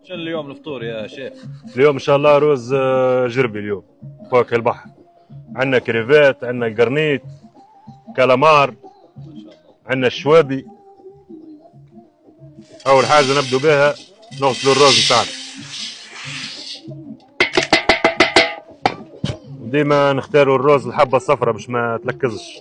شنو اليوم الفطور يا شيخ؟ اليوم ان شاء الله رز جربي اليوم فواكه البحر. عندنا كريفات، عندنا القرنيت، كالامار، عندنا الشوابي. اول حاجه نبدو بها نغسلوا الرز بتاعنا. ديما نختاروا الرز الحبه الصفراء باش ما تلكزش.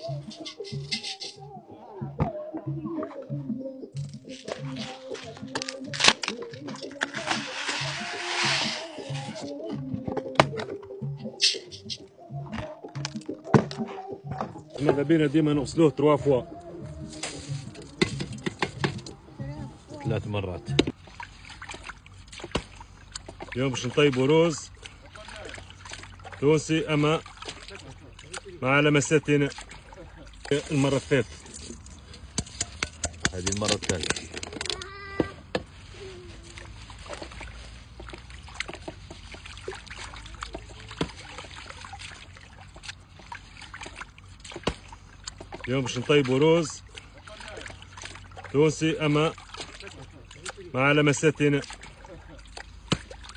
ماذا بينا ديما نغسلوه 3 فوا، 3 مرات. اليوم باش نطيبوا رز تونسي اما مع لمساتنا المره الثالثه. هذه المرة الثالثة. اليوم باش نطيبوا رز تونسي اما مع لمساتنا.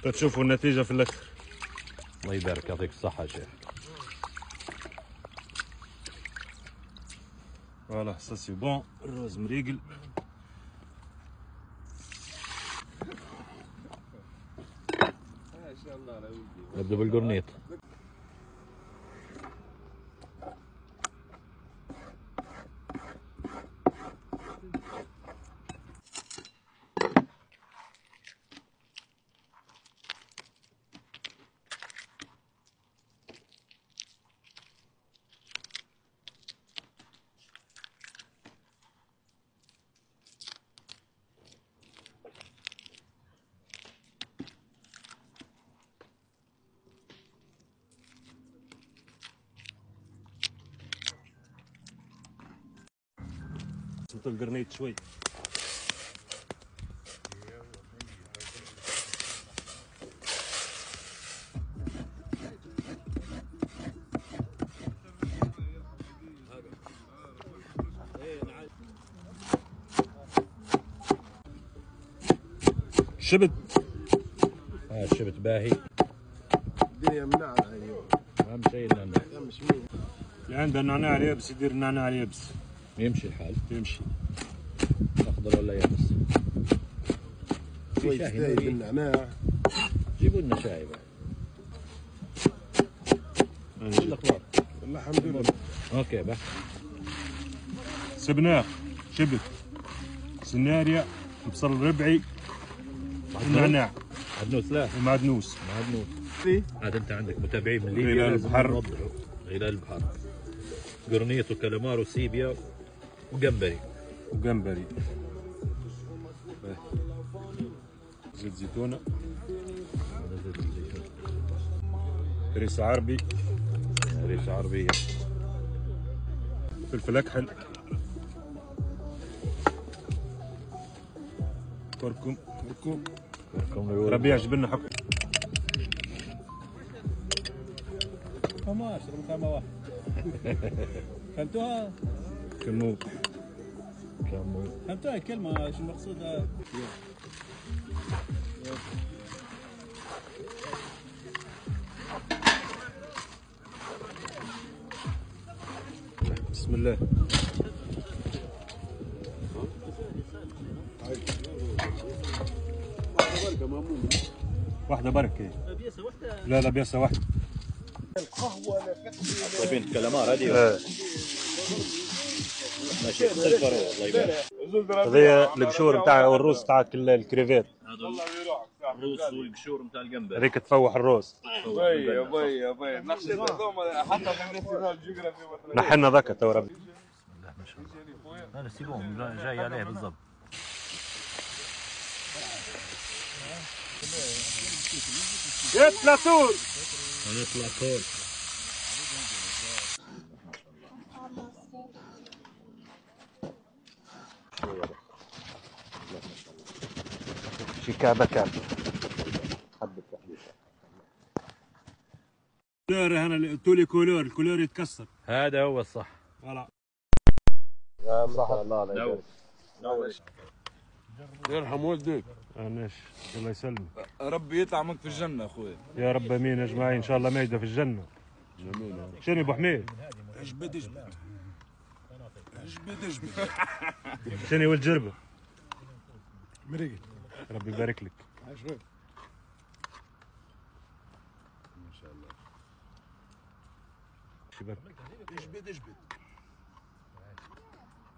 تشوفوا النتيجه في الاخر. الله يبارك، يعطيك الصحة يا شيخ. فوالا سا سي بون، الرز مريقل. نبدأ بالقرنيط. صمت القرنيط شوي. شبت. الشبت باهي. الدنيا منعنع اليوم. أهم شيء النعناع. اللي عنده النعناع اليابس يدير النعناع اليابس. يمشي الحال. يمشي. أخضر ولا يابس؟ شوي شاي بالنعناع. جيبوا لنا شاي بعد. شو الأخبار؟ والله الحمد لله. أوكي بقى. سبناخ، شبت، سناريا، بصل ربعي، النعناع. عدنوس لا. ومعدنوس. معدنوس. عاد أنت عندك متابعين من ليبيا. غلال البحر. غلال البحر. قرنيط وكالامار وسيبيا وجمبري. وجمبري. زيت زيتونة. هريسة عربي. هريسة عربية. فلفل أكحل. كركم. ربيع جبلنا حق. ما اشرب كلمة واحدة. فهمتوها؟ كمون. فهمتوها الكلمة شو المقصود؟ بسم الله. واحدة بركة. لا بياسة واحدة. طيبين الكالامار هذه. ماشي خلفة الله يبارك. هذه القشور نتاع والروس نتاع الكريفات. الروس والقشور نتاع الجمبري. هذيك تفوح الروس. باي نقش حتى نحنا ذاك تو ربي. ما شاء الله. هذا سيبوهم جاي عليه بالضبط. يطلع طول. هنطلع طول. شيكابة كاب. كولور هنا تولي كولور، الكولور يتكسر. هذا هو الصح. فوالا. يا مرحبا الله عليك. يرحم والديك. ماشي الله يسلمك. ربي يطعمك في الجنه اخويا. يا رب امين اجمعين ان شاء الله مايده في الجنه. جميل. شنو ابو حميد؟ اجبد اجبد اجبد اجبد. شنو ولد جربه؟ مريق. ربي يبارك لك. عشرين. ما شاء الله. شباب اجبد اجبد.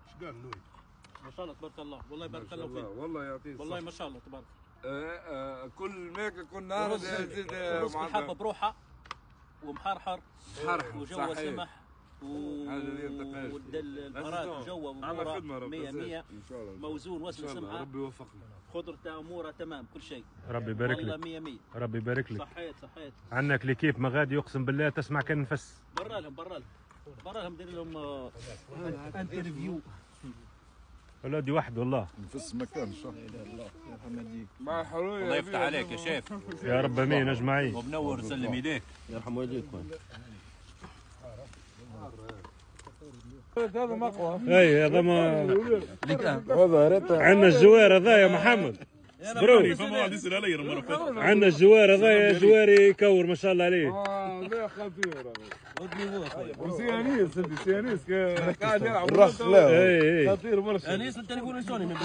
ايش قال نوي؟ ما شاء الله تبارك الله، والله بارك الله فيك، والله يعطيك والله ما شاء الله تبارك. كل ماك كل نهار زيد رزق الحبه بروحه ومحرحر محرحر وجوه سمح البهارات جوه على خدمه 100 100 ان شاء الله موزون وزن سمحه. ربي يوفقنا. خضرته اموره تمام كل شيء. ربي يبارك والله لك. 100 100. ربي يبارك لك. صحيت. عندنا كليكيف مغادي يقسم بالله تسمع كان نفس. برا لهم دير لهم انترفيو. ولادي واحد والله. نفس مكان شهر. مع حرويه. الله يفتح عليك يا شيف. يا رب امين اجمعين. وبنور سلم يديك. يرحم والديكم. هذا مقوى. اي هذا ما عندنا هذا الجوار هذا يا محمد. بروني عندنا الجوار هذا يا جواري يكور ما شاء الله عليه. لا خطير. وسيانيس انت سيانيس قاعد يلعب الرخ. اي خطير برشا. انيس التليفون يسوني من